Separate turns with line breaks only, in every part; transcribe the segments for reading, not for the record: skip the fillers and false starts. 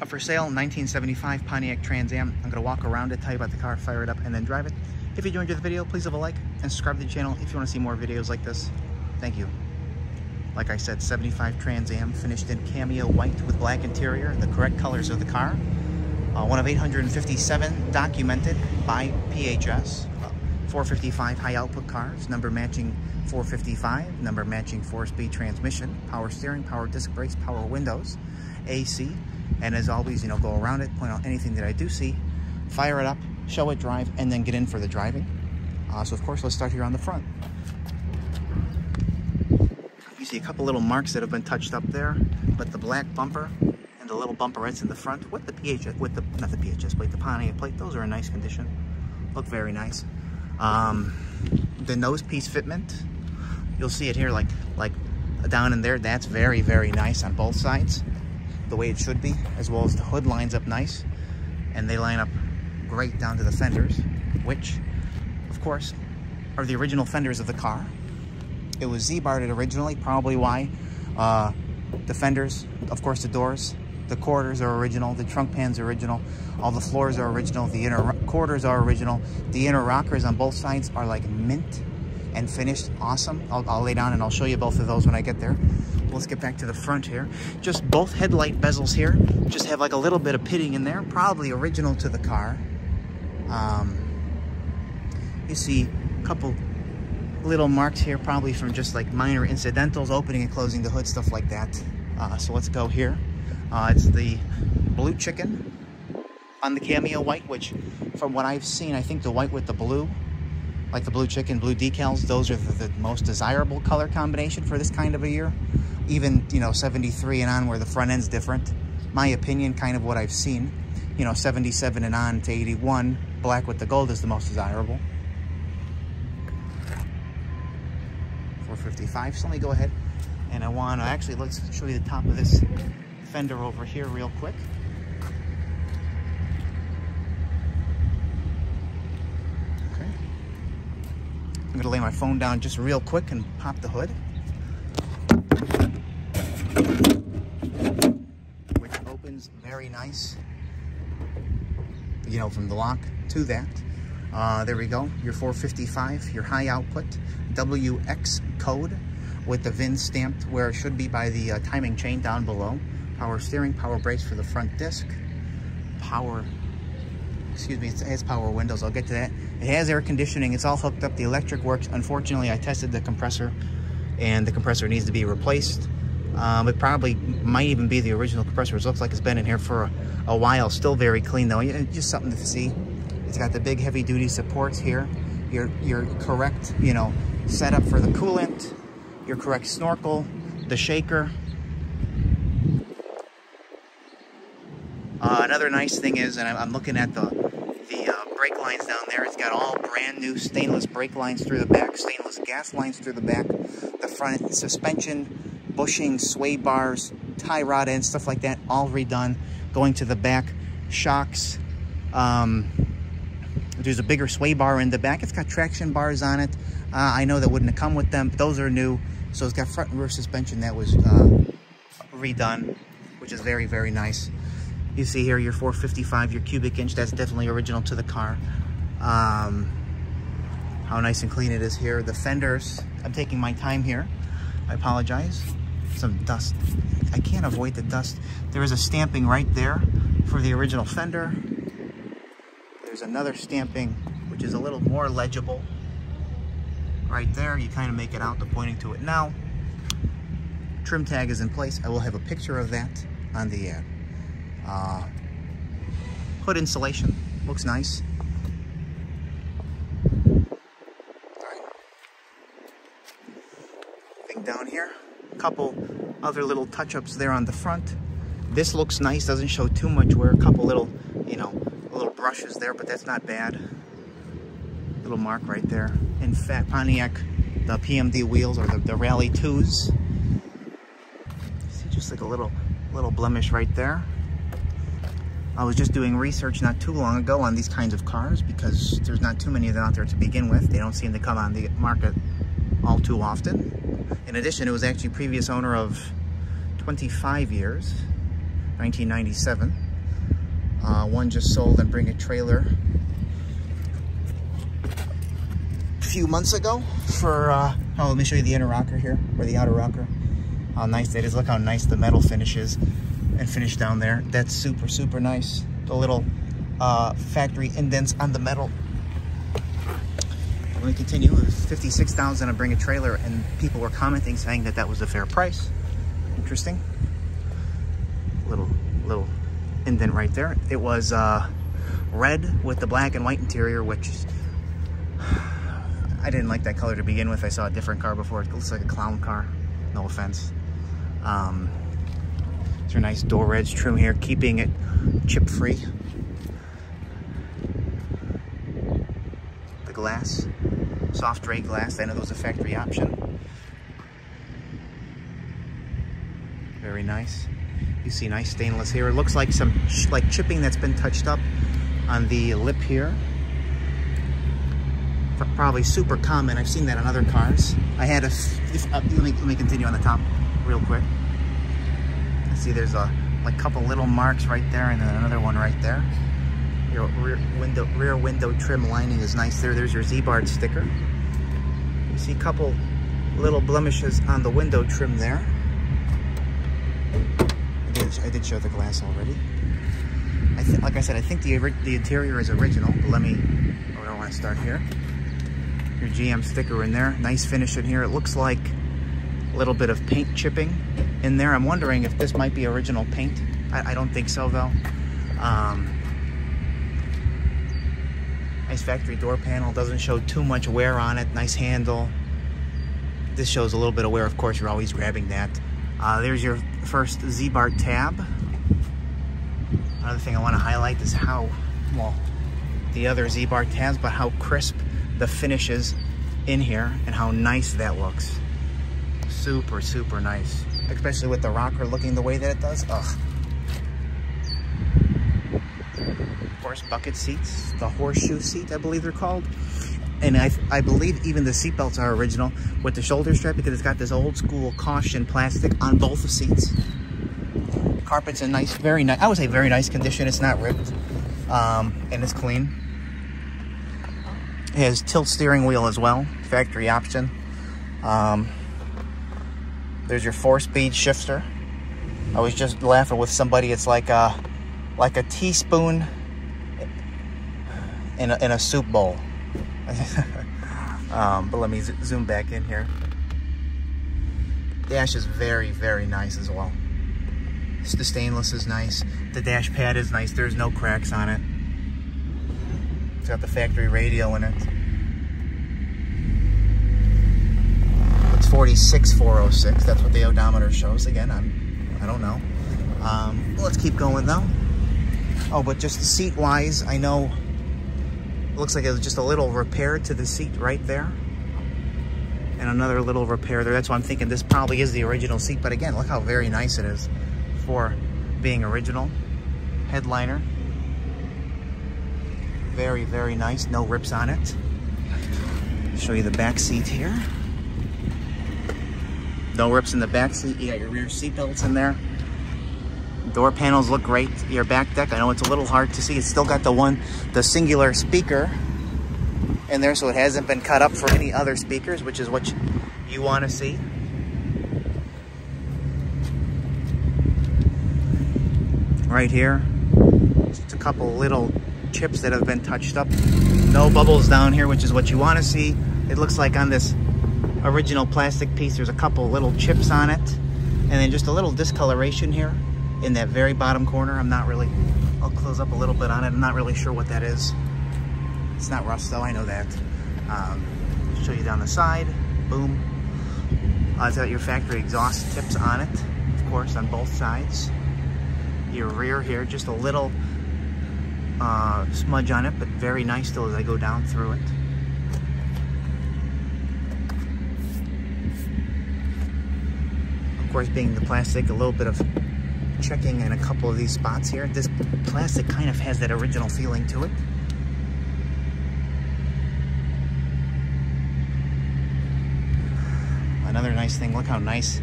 For sale, 1975 Pontiac Trans Am. I'm gonna walk around it, tell you about the car, fire it up, and then drive it. If you enjoyed the video, please leave a like and subscribe to the channel if you want to see more videos like this. Thank you. Like I said, 75 Trans Am, finished in cameo white with black interior, the correct colors of the car. One of 857 documented by PHS. 455 high output cars, number matching 455, number matching 4-speed transmission, power steering, power disc brakes, power windows, AC. And as always, you know, go around it, point out anything that I do see, fire it up, show it, drive, and then get in for the driving. So of course, let's start here on the front. You see a couple little marks that have been touched up there, but the black bumper and the little bumperettes in the front with the PHS, with the, not the PHS plate, the Pontiac plate, those are in nice condition. Look very nice. The nose piece fitment, you'll see it here like down in there. That's very, very nice on both sides, the way it should be, as well as the hood lines up nice, and they line up great down to the fenders, which of course are the original fenders of the car. It was Ziebarted originally, probably why. The fenders, of course, the doors, the quarters are original, the trunk pans are original, all the floors are original, the inner quarters are original, the inner rockers on both sides are like mint and finished awesome. I'll lay down and I'll show you both of those when I get there. Let's get back to the front here. Just both headlight bezels here just have like a little bit of pitting in there, probably original to the car. You see a couple little marks here, probably from just like minor incidentals, opening and closing the hood, stuff like that. So let's go here. It's the blue chicken on the cameo white, which from what I've seen, I think the white with the blue, like the blue chicken, blue decals, those are the most desirable color combination for this kind of a year. Even, you know, 73 and on where the front end's different. My opinion, kind of what I've seen. You know, 77 and on to 81, black with the gold is the most desirable. 455, so let me go ahead and I want to actually, let's show you the top of this fender over here real quick. Okay. I'm going to lay my phone down just real quick and pop the hood. Which opens very nice, you know, from the lock to that. There we go, your 455, your high output WX code with the VIN stamped where it should be by the timing chain down below. Power steering, power brakes for the front disc, power, excuse me, it has power windows, I'll get to that. It has air conditioning, it's all hooked up, the electric works. Unfortunately, I tested the compressor and the compressor needs to be replaced. It probably might even be the original compressor. It looks like it's been in here for a while. Still very clean though, just something to see. It's got the big heavy duty supports here. Your correct, you know, setup for the coolant, your correct snorkel, the shaker. Another nice thing is, and I'm looking at the brake lines down there, it's got all brand new stainless brake lines through the back, stainless gas lines through the back, the front suspension, bushing, sway bars, tie rod ends, stuff like that, all redone. Going to the back, shocks. There's a bigger sway bar in the back. It's got traction bars on it. I know that wouldn't have come with them, but those are new. So it's got front and rear suspension that was redone, which is very, very nice. You see here your 455, your cubic inch. That's definitely original to the car. How nice and clean it is here. The fenders, I'm taking my time here. I apologize. Some dust. I can't avoid the dust. There is a stamping right there for the original fender. There's another stamping, which is a little more legible. Right there, you kind of make it out, the pointing to it now. Trim tag is in place. I will have a picture of that on the ad. Hood insulation, looks nice. Thing down here, a couple other little touch-ups there on the front. This looks nice, doesn't show too much wear. A couple little, you know, little brushes there, but that's not bad. Little mark right there. In fact, Pontiac, the PMD wheels, or the Rally 2s. See, just like a little blemish right there. I was just doing research not too long ago on these kinds of cars because there's not too many of them out there to begin with. They don't seem to come on the market all too often. In addition, it was actually previous owner of 25 years, 1997. One just sold and bring a trailer a few months ago for, oh, let me show you the inner rocker here, or the outer rocker. How nice that is. Look how nice the metal finishes and finish down there. That's super, super nice. The little factory indents on the metal. Let me continue. It was $56,000 to bring a trailer, and people were commenting saying that that was a fair price. Interesting. Little indent right there. It was red with the black and white interior, which I didn't like that color to begin with. I saw a different car before. It looks like a clown car. No offense. These are nice door edge trim here, keeping it chip free. The glass, soft gray glass. I know that was a factory option. Very nice. You see nice stainless here. It looks like some chipping that's been touched up on the lip here. Probably super common. I've seen that on other cars. I had let me continue on the top real quick. See, there's a couple little marks right there, and then another one right there. Your rear window trim lining is nice there. There's your Zierbart sticker. You see a couple little blemishes on the window trim there. I did show the glass already. Like I said, I think the interior is original. But let me, I don't want to start here. Your GM sticker in there. Nice finish in here. It looks like a little bit of paint chipping in there. I'm wondering if this might be original paint. I don't think so, though. Nice factory door panel. Doesn't show too much wear on it. Nice handle. This shows a little bit of wear. Of course, you're always grabbing that. There's your first Zierbart tab. Another thing I want to highlight is how, well, the other Zierbart tabs, but how crisp the finish is in here and how nice that looks. Super, super nice. Especially with the rocker looking the way that it does. Ugh. Of course, bucket seats, the horseshoe seat, I believe they're called. And I believe even the seat belts are original with the shoulder strap, because it's got this old school caution plastic on both the seats. Carpet's in nice, very nice, I would say very nice condition. It's not ripped, and it's clean. It has tilt steering wheel as well, factory option. There's your 4-speed shifter. I was just laughing with somebody. It's like a teaspoon in a soup bowl. But let me zoom back in here. Dash is very, very nice as well. The stainless is nice. The dash pad is nice. There's no cracks on it. It's got the factory radio in it. It's 46,406. That's what the odometer shows. Again, I don't know. Let's keep going though. Oh, but just seat-wise, I know it looks like it was just a little repair to the seat right there. And another little repair there. That's why I'm thinking this probably is the original seat. But again, look how very nice it is for being original. Headliner. Very, very nice. No rips on it. Show you the back seat here. No rips in the back seat. You got your rear seat belts in there. Door panels look great. Your back deck, I know it's a little hard to see. It's still got the singular speaker in there, so it hasn't been cut up for any other speakers, which is what you want to see. Right here, just a couple little chips that have been touched up. No bubbles down here, which is what you want to see. It looks like on this original plastic piece, there's a couple little chips on it, and then just a little discoloration here in that very bottom corner. I'll close up a little bit on it. I'm not really sure what that is. It's not rust though, I know that. Show you down the side, boom. It's got your factory exhaust tips on it, of course, on both sides. Your rear here, just a little smudge on it, but very nice still as I go down through it. Of course, being the plastic, a little bit of checking in a couple of these spots here. This plastic kind of has that original feeling to it. Another nice thing, look how nice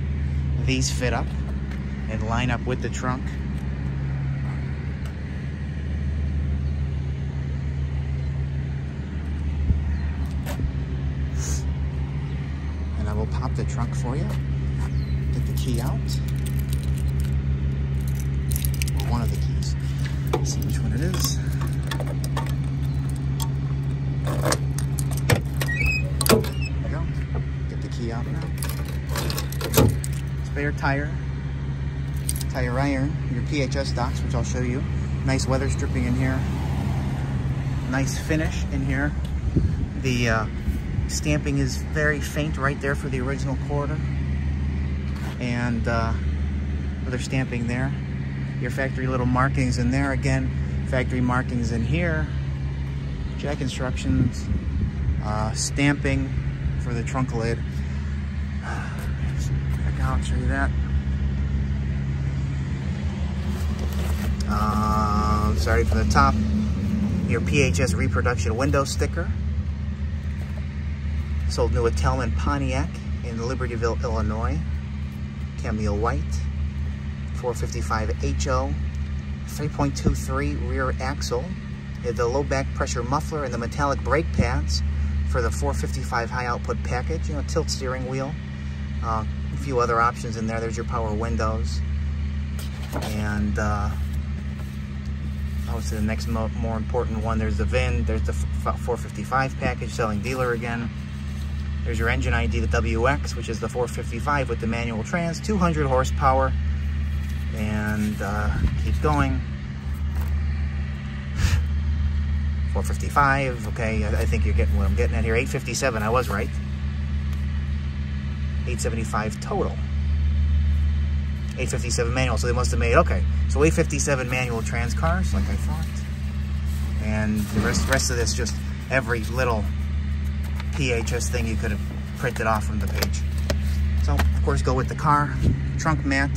these fit up and line up with the trunk. pop the trunk for you. Get the key out. Or one of the keys. Let's see which one it is. There we go. Get the key out now. Spare tire. Tire iron. Your PHS docks, which I'll show you. Nice weather stripping in here. Nice finish in here. The stamping is very faint right there for the original quarter. And other stamping there. Your factory little markings in there. Again, factory markings in here. Jack instructions. Stamping for the trunk lid. Back out, show you that. Starting from the top, your PHS reproduction window sticker. Sold new at Tellman Pontiac in Libertyville, Illinois. Cameo white, 455 HO, 3.23 rear axle, the low back pressure muffler, and the metallic brake pads for the 455 high output package. You know, tilt steering wheel, a few other options in there. There's your power windows, and obviously the next more important one. There's the VIN. There's the 455 package, selling dealer again. There's your engine ID, the WX, which is the 455 with the manual trans, 200 horsepower. And keep going. 455, okay, I think you're getting what I'm getting at here. 857, I was right. 875 total. 857 manual, so they must have made, okay. So 857 manual trans cars, like I thought. And the rest of this, just every little PHS thing you could have printed off from the page. So, of course, go with the car. Trunk mat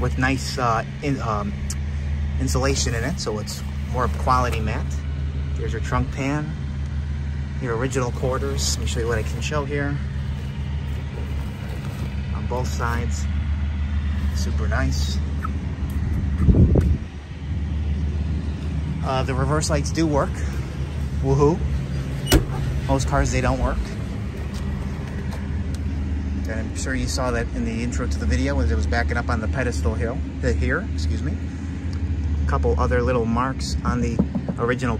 with nice insulation in it, so it's more of a quality mat. Here's your trunk pan, your original quarters. Let me show you what I can show here. On both sides, super nice. The reverse lights do work. Woohoo. Most cars, they don't work. And I'm sure you saw that in the intro to the video as it was backing up on the pedestal here. Excuse me. A couple other little marks on the original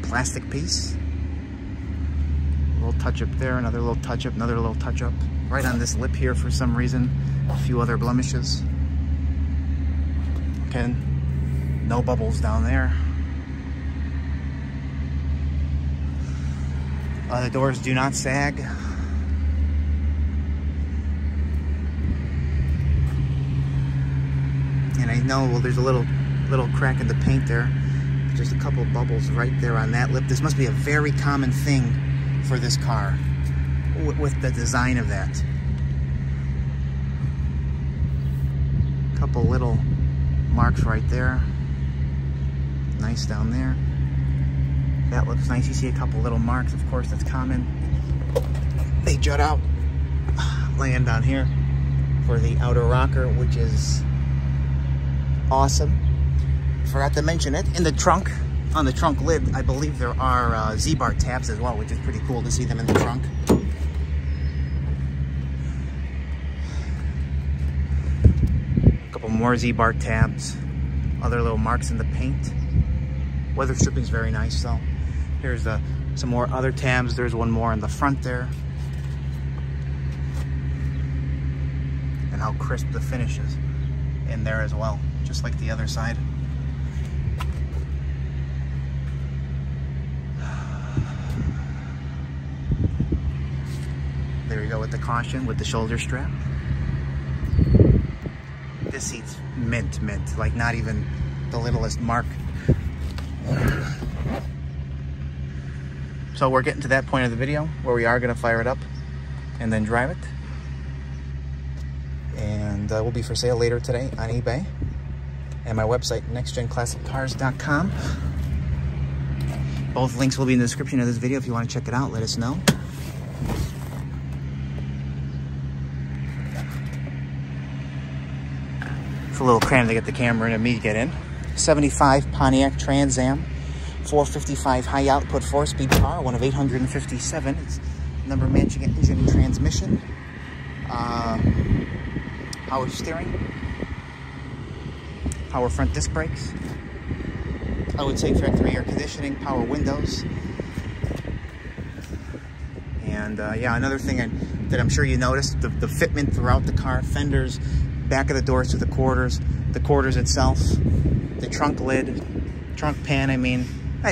plastic piece. A little touch up there, another little touch up, another little touch up. Right on this lip here for some reason. A few other blemishes. Okay. No bubbles down there. The doors do not sag. And I know, well, there's a little crack in the paint there. Just a couple of bubbles right there on that lip. This must be a very common thing for this car with the design of that. A couple little marks right there. Nice down there. That looks nice. You see a couple little marks, of course, that's common. They jut out, land on here for the outer rocker, which is awesome. Forgot to mention it. In the trunk, on the trunk lid, I believe there are Zierbart tabs as well, which is pretty cool to see them in the trunk. A couple more Zierbart tabs. Other little marks in the paint. Weather stripping is very nice, though. Here's some more other tabs. There's one more in the front there. And how crisp the finish is in there as well, just like the other side. There you go with the caution, with the shoulder strap. This seat's mint, like not even the littlest mark. So we're getting to that point of the video where we are going to fire it up and then drive it. And will be for sale later today on eBay and my website, nextgenclassiccars.com. Both links will be in the description of this video. If you want to check it out, let us know. It's a little cram to get the camera in and me to get in. 75 Pontiac Trans Am 455 high output 4-speed car, one of 857. It's number matching engine and transmission. Power steering. Power front disc brakes. I would say factory air conditioning, power windows. And yeah, another thing that I'm sure you noticed, the fitment throughout the car, fenders, back of the doors to the quarters itself, the trunk lid, trunk pan, I mean,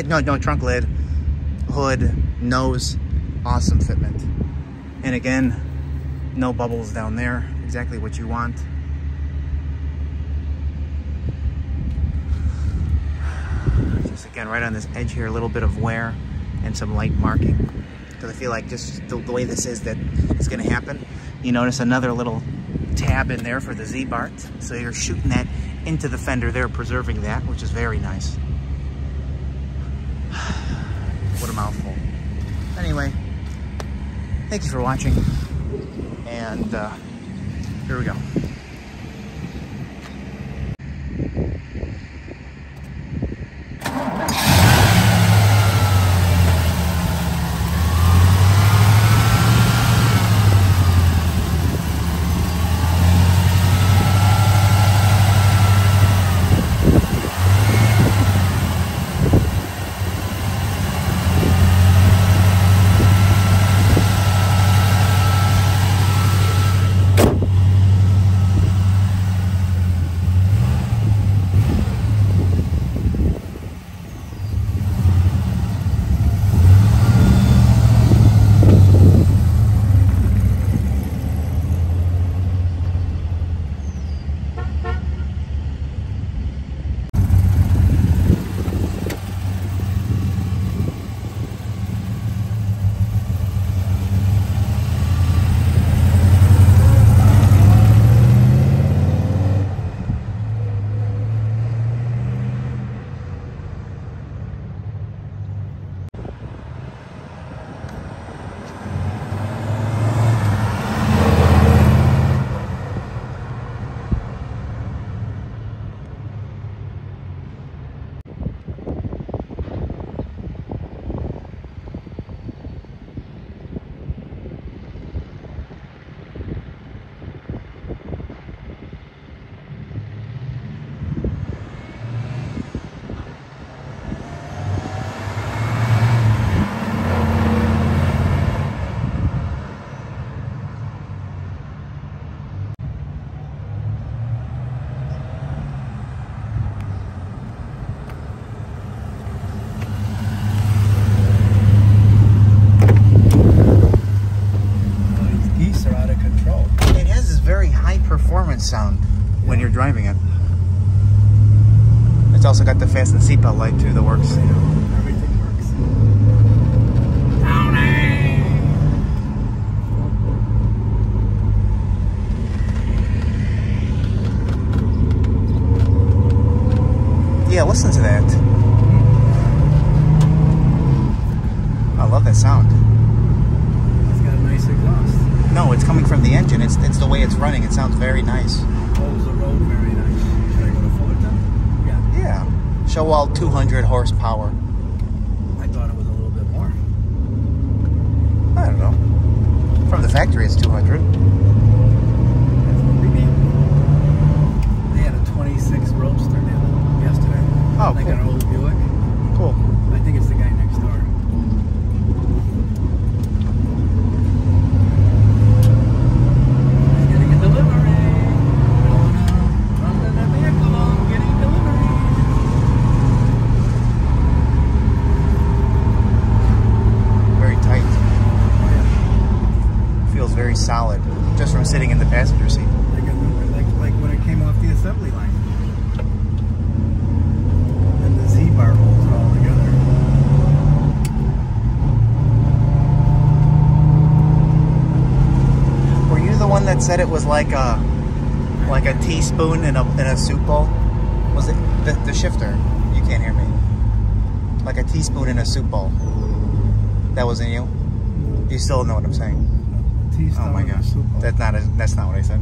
no trunk lid, hood, nose, awesome fitment. And again, no bubbles down there, exactly what you want. Just again, right on this edge here, a little bit of wear and some light marking. Because I feel like just the way this is, that it's going to happen. You notice another little tab in there for the Zierbart. So you're shooting that into the fender there, preserving that, which is very nice. What a mouthful. Anyway, thank you for watching. And here we go. Sound when you're driving it. It's also got the fasten seatbelt light too that works.
Everything works. Tony!
Yeah, listen to that. I love that sound.
It's got a nice exhaust.
No, it's coming from the engine. It's the way it's running. It sounds very nice.
Holds the road very nice. Should I go to Fullerton? Yeah.
Yeah. Show all 200 horsepower.
I thought it was a little bit more.
I don't know. From the factory, it's 200.
That's what we need. They had a 26 Roadster in yesterday.
Oh,
they
cool.
got an old Buick.
Cool.
I think it's the guy next door.
Solid, just from sitting in the passenger seat.
Like when it came off the assembly line. And the Zierbart holds it all together.
Were you the one that said it was like a teaspoon in a soup bowl? Was it the shifter? You can't hear me. Like a teaspoon in a soup bowl. That wasn't you? You still know what I'm saying?
Oh my gosh.
That's not what I said.